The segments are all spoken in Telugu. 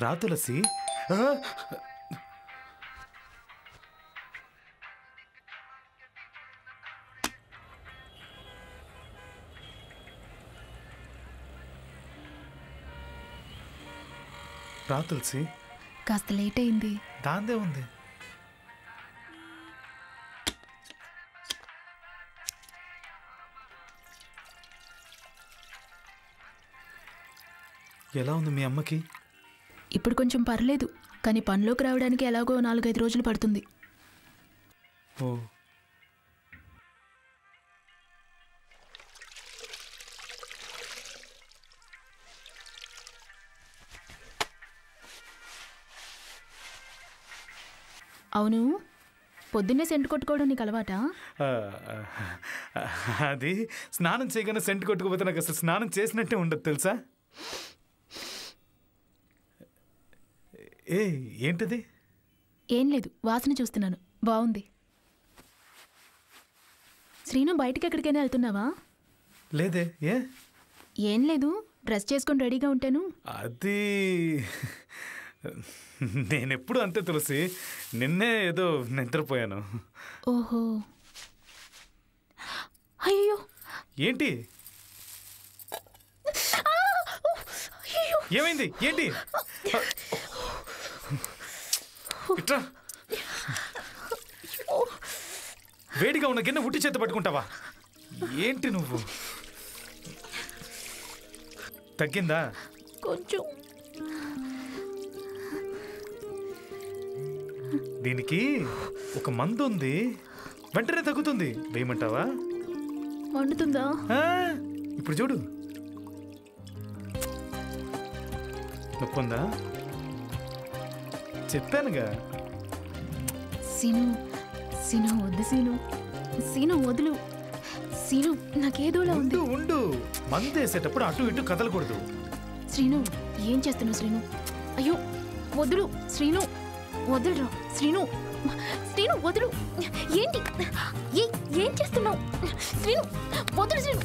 రా తులసి. రా తులసి. కాస్త లేట్ అయింది. దాందే ఉంది. ఎలా ఉంది మీ అమ్మకి? ఇప్పుడు కొంచెం పర్లేదు, కానీ పనిలోకి రావడానికి ఎలాగో 4-5 రోజులు పడుతుంది. ఓ, అవును, పొద్దున్నే సెంటు కొట్టుకోవడం నీకు అలవాటా? అది స్నానం చేయగానే సెంటు కొట్టుకుపోతే నాకు అసలు స్నానం చేసినట్టే ఉండదు తెలుసా. ఏ ఏంటిది? ఏం లేదు, వాసన చూస్తున్నాను. బాగుంది. శ్రీను, బయటికి ఎక్కడికైనా వెళ్తున్నావా? లేదే. ఏ? ఏం లేదు, డ్రెస్ చేసుకొని రెడీగా ఉంటాను. అది నేనెప్పుడు అంతే తులసి, నిన్నే ఏదో నిద్రపోయాను. ఓహో, అయ్యో. ఏంటి? ఏమైంది? ఏంటి? ఇట్రా. వేడిగా ఉన్న గిన్నె ఉట్టి చేత పట్టుకుంటావా? ఏంటి నువ్వు? తగ్గిందా? కొంచెం. దీనికి ఒక మందు ఉంది, వెంటనే తగ్గుతుంది. వేయమంటావా? వండుతుందా? ఇప్పుడు చూడు. నొప్పుందా? చెప్పానుగా. సీను, సీను వద్దు. సీను, సీను వదులు. సీను, నాకేదోలా ఉంది. ఉండు. మందు వేసేటప్పుడు అటు ఇటు కదలకూడదు. శ్రీను, ఏం చేస్తున్నావు శ్రీను? అయ్యో వదులు శ్రీను, వదులురా శ్రీను. శ్రీను వదులు. ఏంటి? ఏం చేస్తున్నావు శ్రీను? వదులు శ్రీను.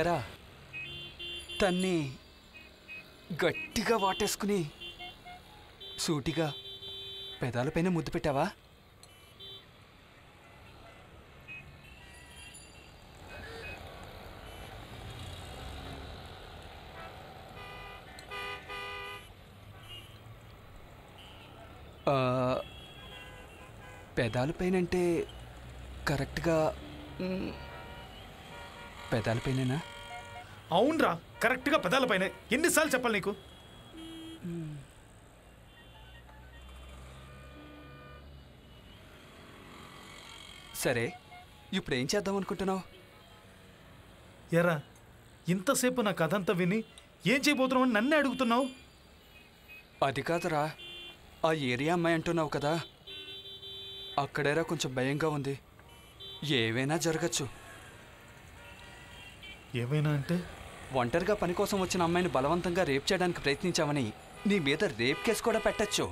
ఎరా, తన్ని గట్టిగా వాటేసుకుని సూటిగా పెదాలపైన ముద్దు పెట్టావా? పెదాలపైనంటే కరెక్ట్గా పెదాలపైనేనా? అవునరా, కరెక్ట్గా పెదాలపైన. ఎన్నిసార్లు చెప్పాలి నీకు? సరే, ఇప్పుడు ఏం చేద్దాం అనుకుంటున్నావు? ఎరా, ఇంతసేపు నా కథ అంతా విని ఏం చేయబోతున్నావు అని నన్నే అడుగుతున్నావు? అది కాదురా, ఆ ఏరియా అమ్మాయి అంటున్నావు కదా, అక్కడేరా కొంచెం భయంగా ఉంది. ఏవైనా జరగచ్చు. ఏమైనా అంటే? ఒంటరిగా పని కోసం వచ్చిన అమ్మాయిని బలవంతంగా రేప్ చేయడానికి ప్రయత్నించామని నీ మీద రేప్ కేసు కూడా పెట్టచ్చు.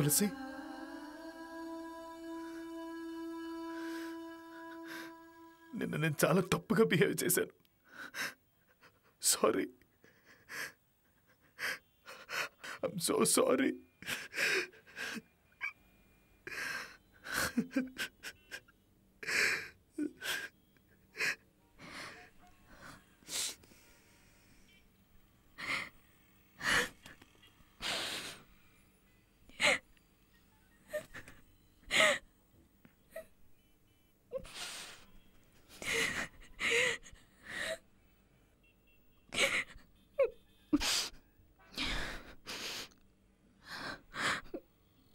తులసి నిన్న నేను చాలా తప్పుగా బిహేవ్ చేశాను. సారీ. I'm so sorry.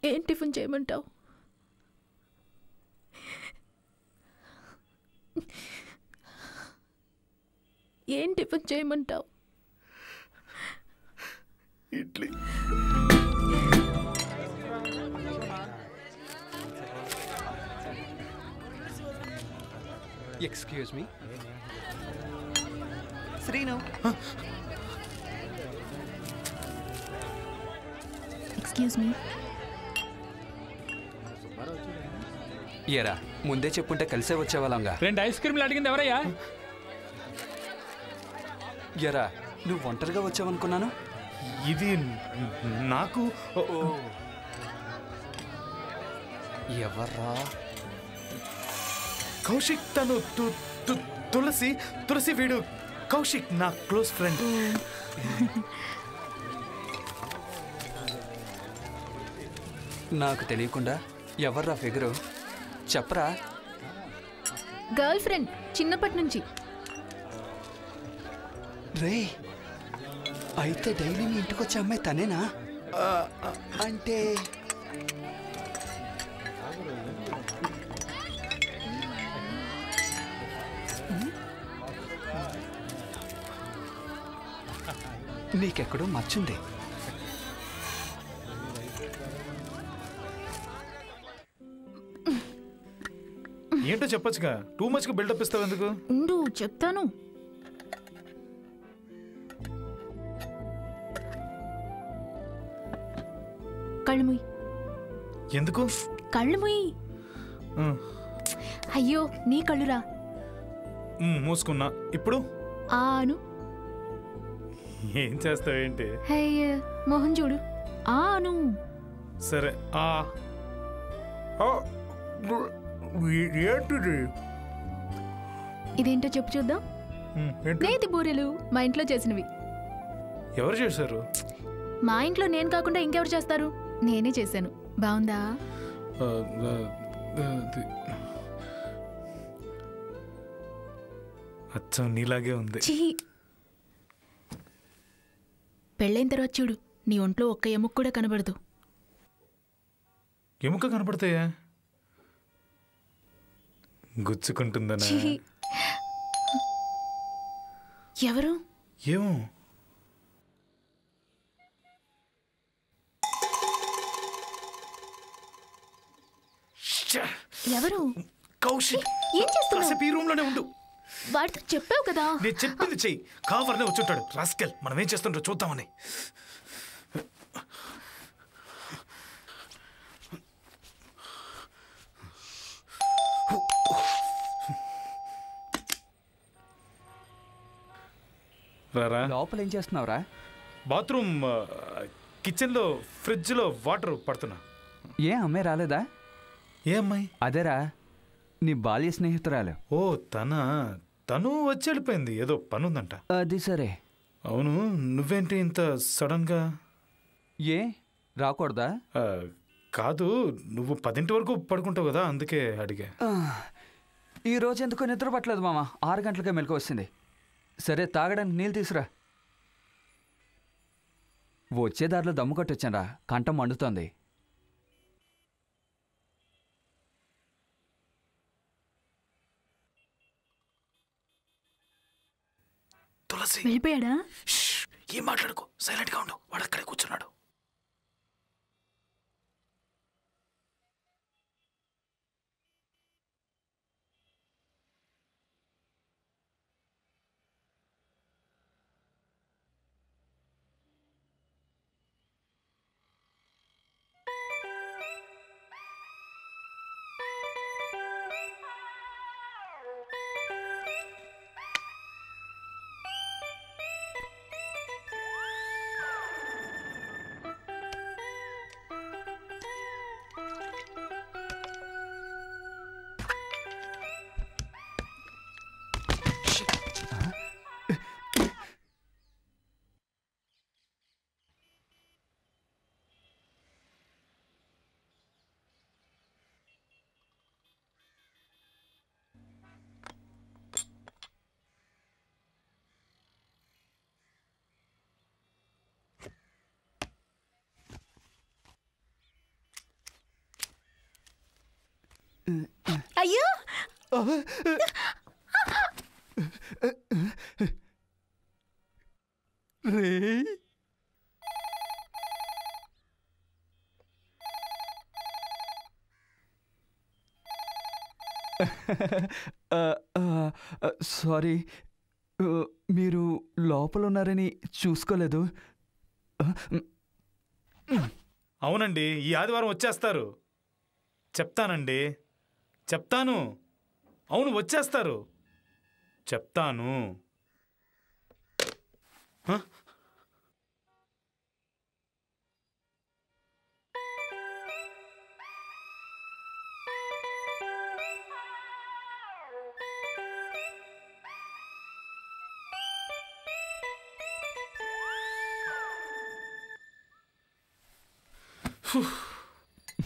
ఏం టిఫిన్ చేయమంటావు? ఏం టిఫిన్ చేయమంటావు? Idli. Excuse me Srinu. Excuse me. ఏరా ముందే చెప్పుంటే కలిసే వచ్చేవాళ్ళంగా. 2 ఐస్ క్రీమ్లు అడిగింది ఎవరయ్యా? ఎరా నువ్వు ఒంటరిగా వచ్చావనుకున్నాను. ఇది నాకు ఎవర్రా? కౌశిక్. తను తులసి. తులసి వీడు కౌశిక్, నా క్లోజ్ ఫ్రెండ్. నాకు తెలియకుండా ఎవర్రా ఫిగరు? చెప్పరా. గర్ల్ ఫ్రెండ్ చిన్నప్పటి నుంచి. రే అయితే డైలీ మీ ఇంటికి వచ్చే అమ్మాయి తనేనా? అంటే నీకెక్కడో మర్చుంది. ఏంటో చెప్పొచ్చుగా. టూ మచ్గా బిల్డప్ ఇస్తావు ఎందుకు? ఉండు చెప్తాను. కళ్ళు మూయి. ఎందుకు? కళ్ళు మూయి. అయ్యో నీ కళ్ళురా. మూసుకున్నా. ఇప్పుడు ఆను. ఏం చేస్తావేంటి? అయ్యో మొహం చూడు. ఆను. సరే. ఏంటిది? ఇదేంటో చెప్పు చూద్దాం. నేతి బూరెలు మా ఇంట్లో చేసినవి. ఎవరు చేశారు? మా ఇంట్లో నేను కాకుండా ఇంకెవరు చేస్తారు? నేనే చేశాను. బాగుందా? అచ్చం నీలాగే ఉంది. పెళ్ళైన తర్వాత చూడు, నీ ఒంట్లో ఒక్క ఎముక కూడా కనబడదు. ఎముక కనపడతాయా? గుచ్చుకుంటుందనా? ఎవరు? ఏమో. ఎవరు? కౌశిక్. ఏం చేస్తున్నావు? ఈ రూమ్ లోనే ఉండు. వాడితో చెప్పావు కదా. నేను చెప్పింది చెయ్యి. కావర్నే వచ్చుంటాడు రాస్కెల్. మనం ఏం చేస్తుంటో చూద్దామని. రారా. లోపల ఏం చేస్తున్నావురా? బాత్రూమ్ కిచెన్లో ఫ్రిడ్జ్లో వాటర్ పడుతున్నా. ఏ అమ్మాయి రాలేదా? ఏ అమ్మాయి? అదేరా నీ బాల్య స్నేహితురాలు. ఓ తను వచ్చి వెళ్ళిపోయింది. ఏదో పని ఉందంట. అది సరే. అవును, నువ్వేంటి ఇంత సడన్ గా? ఏ రాకూడదా? కాదు, నువ్వు 10 వరకు పడుకుంటావు కదా, అందుకే అడిగా. ఈ రోజు ఎందుకో నిద్ర పట్టలేదు మామ. 6 గంటలకే మెలకు వస్తుంది. సరే తాగడానికి నీళ్ళు తీసురా. వచ్చే దారిలో దమ్ము కొట్టొచ్చానరా, కంఠం మండుతోంది. తులసి వెళ్ళిపోయాడా? ఏం మాట్లాడుకో, సైలెంట్ గా ఉండు. వాడు అక్కడే కూర్చున్నాడు. అయ్యో రే సారీ, మీరు లోపల ఉన్నారని చూసుకోలేదు. అవునండి, ఈ ఆదివారం వచ్చేస్తారు. చెప్తానండి, చెప్తాను. అవును, వచ్చేస్తారు. చెప్తాను. హ?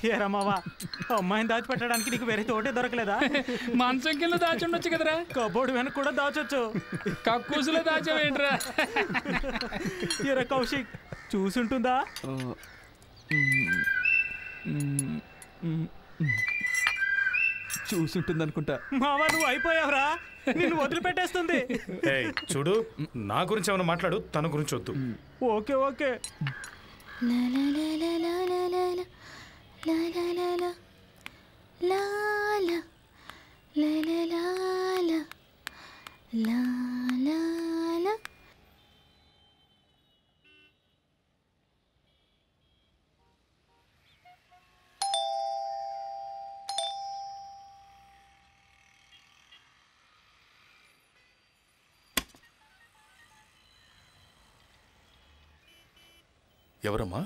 ఏరా మావా, అమ్మాయిని దాచిపెట్టడానికి నీకు వేరే తోటే దొరకలేదా? మంచం కింద దాచి ఉండొచ్చు కదరా. కబోర్డు వెనక కూడా దాచొచ్చు. కక్కూసులో దాచావేంట్రా? ఏరా కౌశిక్, చూసుంటుందా? చూసుంటుంది అనుకుంటా. మావా, నువ్వు అయిపోయావురా, నిన్ను వదిలిపెట్టేస్తుంది. ఏయ్, చూడు, నా గురించి ఏమైనా మాట్లాడు, తన గురించి వద్దు. Okay okay. ఎవరమ్మా?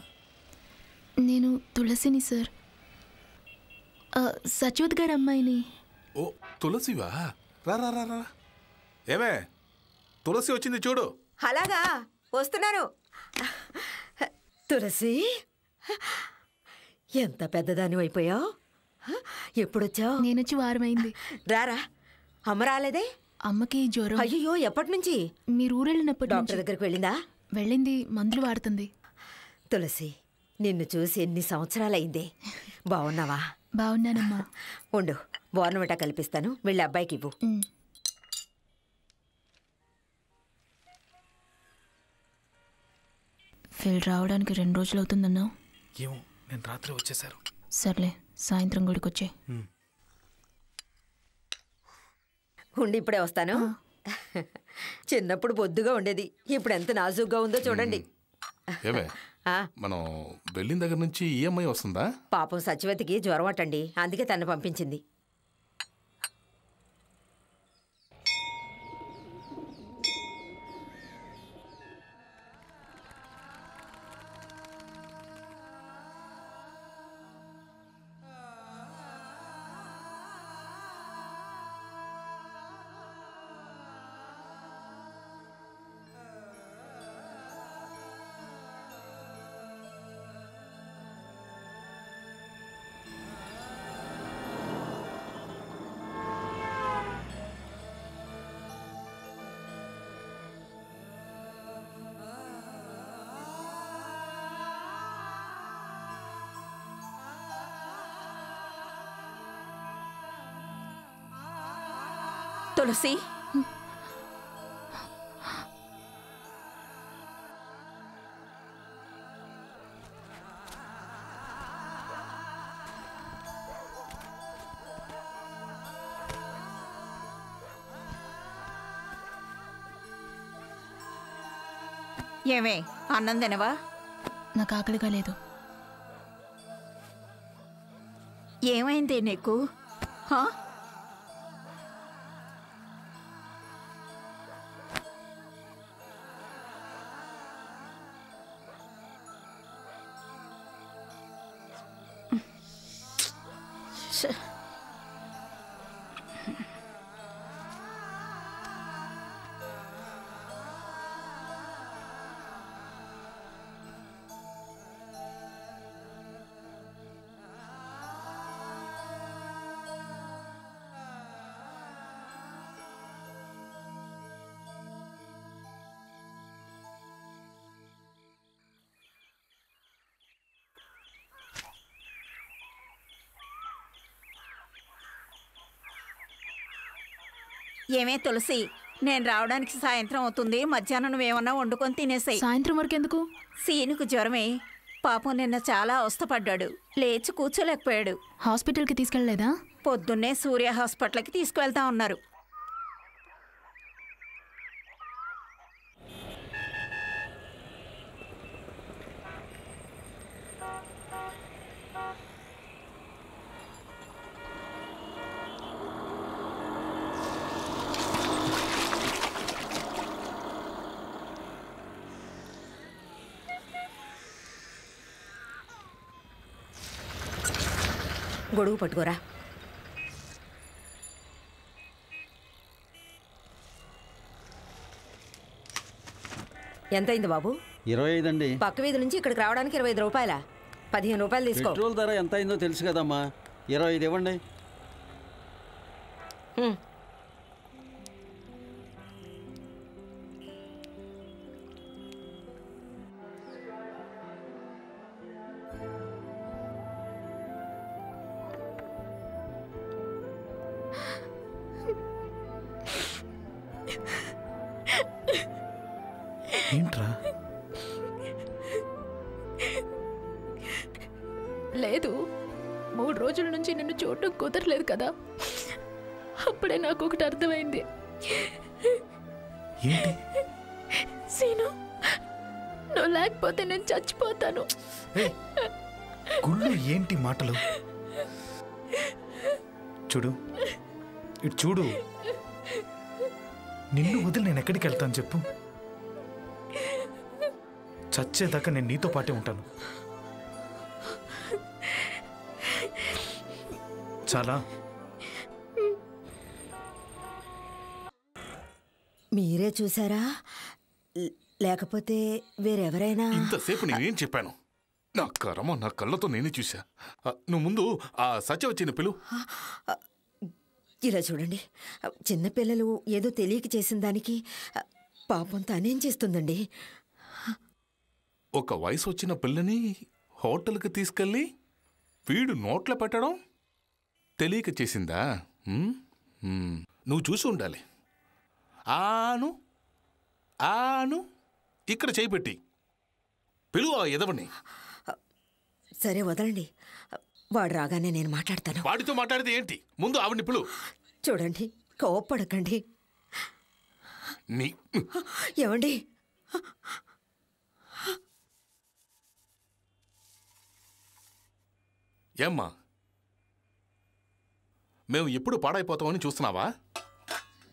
నేను తులసిని సార్, సచివత్ గారి అమ్మాయిని. ఓ, తులసివా? రా రా రా రా. ఏమే, తులసి వచ్చింది చూడు. అలాగా, వస్తున్నాను. తులసి, ఎంత పెద్దదాని అయిపోయావు. ఎప్పుడొచ్చావు? నేనొచ్చి వారం అయింది. రారా. అమ్మ రాలేదే? అమ్మకి జ్వరం. అయ్యో, ఎప్పటి నుంచి? మీరు ఊరెళ్ళినప్పటి డాక్టర్ నుంచి. దగ్గరికి వెళ్ళిందా? వెళ్ళింది, మందులు వాడుతుంది. తులసి, నిన్ను చూసి ఎన్ని సంవత్సరాలైందే. బాగున్నావా? బాగున్నానమ్మా. ఉండు, బోర్నవిటా కల్పిస్తాను, వెళ్ళి అబ్బాయికి ఇవ్వు. ఫిల్ రావడానికి 2 రోజులు అవుతుందన్నావు. ఏమో, నేను రాత్రి వచ్చేసారు. సర్లే, సాయంత్రం గుడికి వచ్చే. ఉండి ఇప్పుడే వస్తాను. చిన్నప్పుడు బొద్దుగా ఉండేది, ఇప్పుడు ఎంత నాజుగ్గా ఉందో చూడండి. ఏమే, మనం వెళ్ళిన దగ్గర నుంచి ఈఎంఐ వస్తుందా? పాపం సచివతికి జ్వరం అటండి, అందుకే తను పంపించింది. తులసి, ఏమే, అన్నం తినవా? నాకు ఆకలిగా లేదు. ఏమైంది నీకు? ఏమే తులసి, నేను రావడానికి సాయంత్రం అవుతుంది. మధ్యాహ్నం నువ్వేమన్నా వండుకొని తినేసాయి. సాయంత్రం వరకు ఎందుకు? సీనుకు జ్వరమే. పాపం నిన్న చాలా అవస్థపడ్డాడు. లేచి కూర్చోలేకపోయాడు. హాస్పిటల్కి తీసుకెళ్ళలేదా? పొద్దున్నే సూర్య హాస్పిటల్కి తీసుకువెళ్తా ఉన్నారు. గొడుగు పట్టుకోరా. ఎంతైంది బాబు? 25 అండి. పక్క వీధి నుంచి ఇక్కడికి రావడానికి 25 రూపాయల. 15 రూపాయలు తీసుకో. పెట్రోల్ ధర ఎంత అయిందో తెలుసు కదమ్మా. 25 ఇవ్వండి. ఏంట్రా? లేదు, 3 రోజుల నుంచి నిన్ను చూడటం కుదరలేదు కదా. అప్పుడే నాకు ఒకటి అర్థమైంది. ఏంటి? సీను, నువ్వు లేకపోతే నేను చచ్చిపోతాను. గుళ్ళు ఏంటి మాటలు? చూడు, ఇటు చూడు. నిన్ను వదిలి నేను ఎక్కడికి వెళ్తాను చెప్పు? చచ్చేదాకా నేను నీతో పాటే ఉంటాను. చాలా. మీరే చూసారా లేకపోతే వేరెవరైనా? ఇంతసేపు నేనేం చెప్పాను? నా కర్మ, నా కళ్ళతో నేనే చూసా. నువ్వు ముందు ఆ సత్య వచ్చిన పిలు. ఇలా చూడండి, చిన్నపిల్లలు ఏదో తెలియక చేసిన దానికి పాపం తనేం చేస్తుందండి? ఒక వయసు వచ్చిన పిల్లని హోటల్కి తీసుకెళ్ళి వీడు నోట్లో పెట్టడం తెలియక చేసిందా? నువ్వు చూసి ఉండాలి. ఆను ఆను ఇక్కడ చేయిపెట్టి పిలువ ఎదవని. సరే వదలండి, వాడు రాగానే నేను మాట్లాడతాను. వాడితో మాట్లాడితే ఏంటి? ముందు ఆవిడ్ని పిలు. చూడండి, కోప్పడకండి. నీ ఏమండి? ఏమ్మా, మేము ఎప్పుడు పాడైపోతామని చూస్తున్నావా?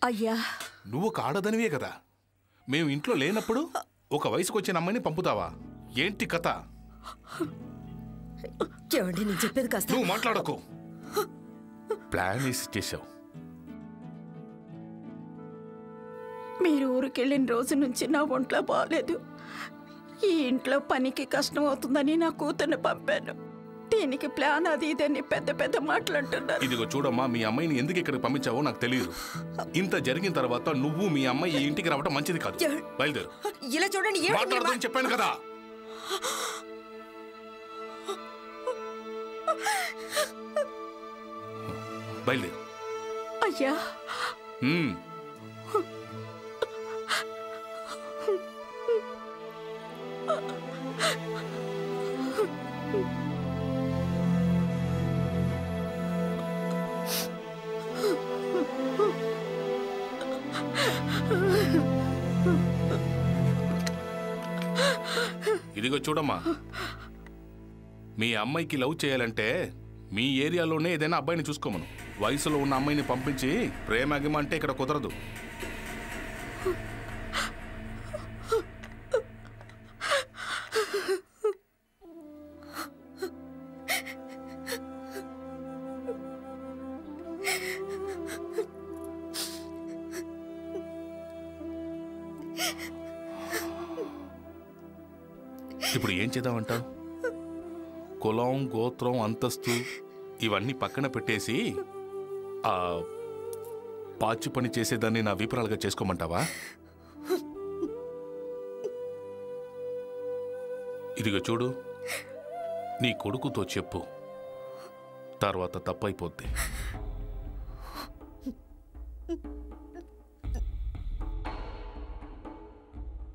అయ్యా, నువ్వు కాడదనివే కదా. మేము ఇంట్లో లేనప్పుడు ఒక వయసుకు వచ్చిన అమ్మాయిని పంపుతావా? ఏంటి కథ? ఏమండి, నేను చెప్పేది కాస్త. నువ్వు మాట్లాడకు. ప్లాన్ వేసి చేసావు. మీరు ఊరికెళ్ళిన రోజు నుంచి నా ఒంట్లో బాగలేదు. ఈ ఇంట్లో పనికి కష్టం అవుతుందని నా కూతుర్ని పంపాను. దీనికి ప్లాన్ అది ఇదని పెద్ద పెద్ద మాట్లాడుతున్నారు. ఇదిగో చూడమ్మా, మీ అమ్మాయిని ఎందుకు ఇక్కడికి పంపించావో నాకు తెలియదు. ఇంత జరిగిన తర్వాత నువ్వు మీ అమ్మాయి ఈ ఇంటికి రావడం మంచిది కాదు. బయలుదేరు. ఇలా చూడండి, మాట్లాడదని చెప్పాను కదా. బయలుదేరు. అయ్యా, ఇదిగో చూడమ్మా, మీ అమ్మాయికి లవ్ చేయాలంటే మీ ఏరియాలోనే ఏదైనా అబ్బాయిని చూసుకోమను. వయసులో ఉన్న అమ్మాయిని పంపించి ప్రేమగిమ అంటే ఇక్కడ కుదరదు. ఇప్పుడు ఏం చేద్దామంటావు? కులం, గోత్రం, అంతస్తు ఇవన్నీ పక్కన పెట్టేసి ఆ పాచి పని చేసేదాన్ని నా విపురాలుగా చేసుకోమంటావా? ఇదిగో చూడు, నీ కొడుకుతో చెప్పు, తర్వాత తప్పైపోద్ది.